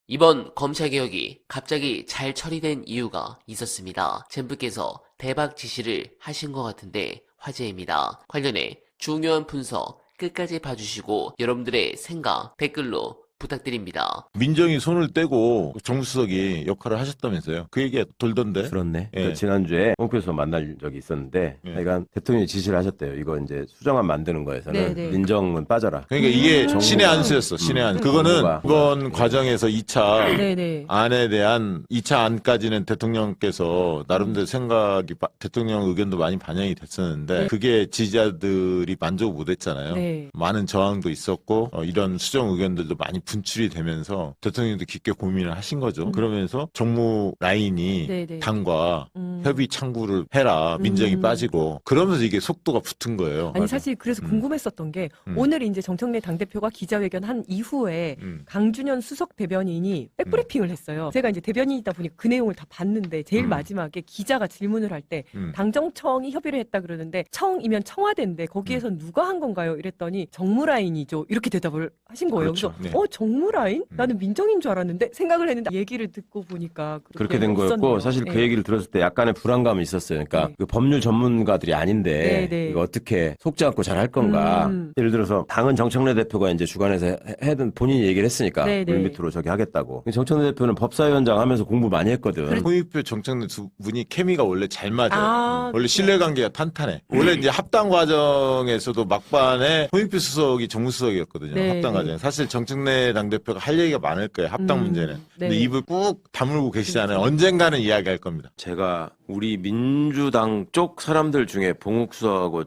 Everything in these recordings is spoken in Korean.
이번 검찰개혁이 갑자기 잘 처리된 이유가 있었습니다. 젠프께서 대박 지시를 하신 것 같은데 화제입니다. 관련해 중요한 분석 끝까지 봐주시고 여러분들의 생각 댓글로 부탁드립니다. 민정이 손을 떼고 정수석이 역할을 하셨다면서요? 그 얘기가 돌던데. 그렇네. 예. 지난주에 홍표에서 만날 적이 있었는데, 예. 그러니까 대통령이 지시를 하셨대요. 이거 이제 수정안 만드는 거에서는 네네. 민정은 빠져라. 그러니까 이게 정부가- 신의 안 쓰였어. 신의 안. 그거는 정부가- 이번 과정에서 2차 네네. 안에 대한 2차 안까지는 대통령께서 나름대로 생각이 대통령 의견도 많이 반영이 됐었는데 네. 그게 지지자들이 만족 못했잖아요. 네. 많은 저항도 있었고 이런 수정 의견들도 많이 분출이 되면서 대통령도 깊게 고민을 하신 거죠. 그러면서 정무 라인이 네네. 당과 음. 협의 창구를 해라. 민정이 빠지고 그러면서 이게 속도가 붙은 거예요. 아니 맞아. 사실 그래서 음. 궁금했었던 게 오늘 이제 정청래 당대표가 기자회견 한 이후에 강준현 수석 대변인이 백브리핑을 했어요. 제가 이제 대변인이다 보니 그 내용을 다 봤는데 제일 마지막에 기자가 질문을 할 때 당정청이 협의를 했다 그러는데 청이면 청와대인데 거기에서 누가 한 건가요? 이랬더니 정무라인이죠. 이렇게 대답을 하신 거예요. 그렇죠. 그래서 네. 정무라인? 나는 민정인 줄 알았는데 생각을 했는데 얘기를 듣고 보니까 그렇게 된 거였고, 있었네요. 사실 그 네. 얘기를 들었을 때 약간의 불안감이 있었어요. 그러니까 네. 그 법률 전문가들이 아닌데 네. 이거 어떻게 속지 않고 잘 할 건가. 예를 들어서 당은 정청래 대표가 이제 주관해서 해든 본인이 얘기를 했으니까 네. 물밑으로 저기 하겠다고. 정청래 대표는 법사위원장 하면서 공부 많이 했거든. 홍익표 정청래 두 분이 케미가 원래 잘 맞아요. 아, 원래 신뢰관계가 탄탄해. 원래 이제 합당 과정에서도 막판에 홍익표 수석이 정무수석이었거든요. 네, 합당 네. 과정에. 사실 정청래 당대표가 할 얘기가 많을 거예요. 합당 문제는. 근데 네. 입을 꾹 다물고 계시잖아요. 언젠가는 이야기할 겁니다. 제가 우리 민주당 쪽 사람들 중에 봉욱수하고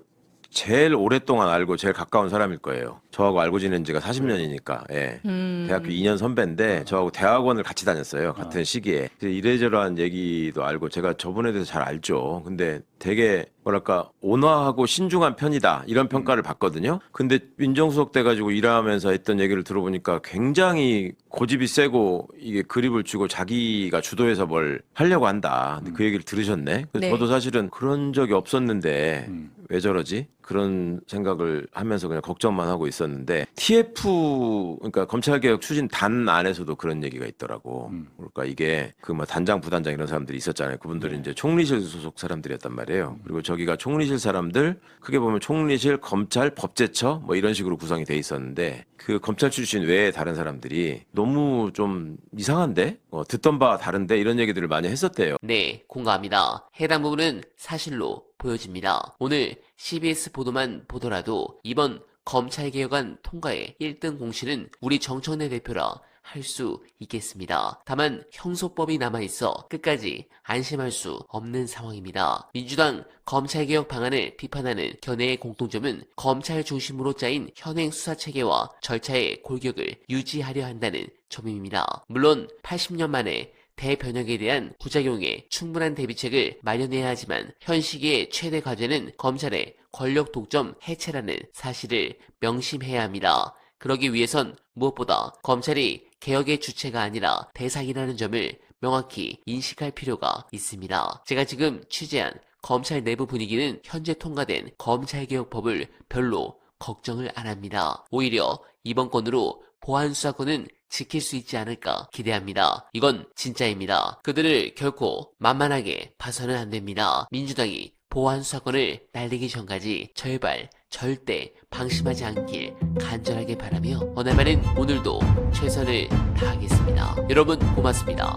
제일 오랫동안 알고 제일 가까운 사람일 거예요. 저하고 알고 지낸 지가 40년이니까. 예. 대학교 2년 선배인데 저하고 대학원을 같이 다녔어요. 같은 시기에. 그래서 이래저래한 얘기도 알고 제가 저분에 대해서 잘 알죠. 근데 되게 뭐랄까 온화하고 신중한 편이다 이런 평가를 받거든요. 근데 민정수석 돼가지고 일하면서 했던 얘기를 들어보니까 굉장히 고집이 세고 이게 그립을 주고 자기가 주도해서 뭘 하려고 한다. 근데 그 얘기를 들으셨네. 그래서 네. 저도 사실은 그런 적이 없었는데 왜 저러지? 그런 생각을 하면서 그냥 걱정만 하고 있었는데 TF 그러니까 검찰개혁 추진 단 안에서도 그런 얘기가 있더라고. 그러니까 이게 그 뭐 단장 부단장 이런 사람들이 있었잖아요. 그분들이 이제 총리실 소속 사람들이었단 말이에요. 그리고 저기가 총리실 사람들 크게 보면 총리실, 검찰, 법제처 뭐 이런 식으로 구성이 돼 있었는데 그 검찰 출신 외에 다른 사람들이 너무 좀 이상한데 듣던 바와 다른데 이런 얘기들을 많이 했었대요. 네, 공감합니다. 해당 부분은 사실로 보여집니다. 오늘 CBS 보도만 보더라도 이번 검찰개혁안 통과의 1등 공신은 우리 정청래 대표라 할 수 있겠습니다. 다만 형소법이 남아있어 끝까지 안심할 수 없는 상황입니다. 민주당 검찰개혁 방안을 비판하는 견해의 공통점은 검찰 중심으로 짜인 현행 수사체계와 절차의 골격을 유지하려 한다는 점입니다. 물론 80년 만에 대변혁에 대한 부작용에 충분한 대비책을 마련해야 하지만 현 시기의 최대 과제는 검찰의 권력 독점 해체라는 사실을 명심해야 합니다. 그러기 위해선 무엇보다 검찰이 개혁의 주체가 아니라 대상이라는 점을 명확히 인식할 필요가 있습니다. 제가 지금 취재한 검찰 내부 분위기는 현재 통과된 검찰개혁법을 별로 걱정을 안 합니다. 오히려 이번 건으로 보안수사권은 지킬 수 있지 않을까 기대합니다. 이건 진짜입니다. 그들을 결코 만만하게 봐서는 안 됩니다. 민주당이 보안수사권을 날리기 전까지 절발 절대 방심하지 않길 간절하게 바라며 오늘만은 오늘도 최선을 다하겠습니다. 여러분 고맙습니다.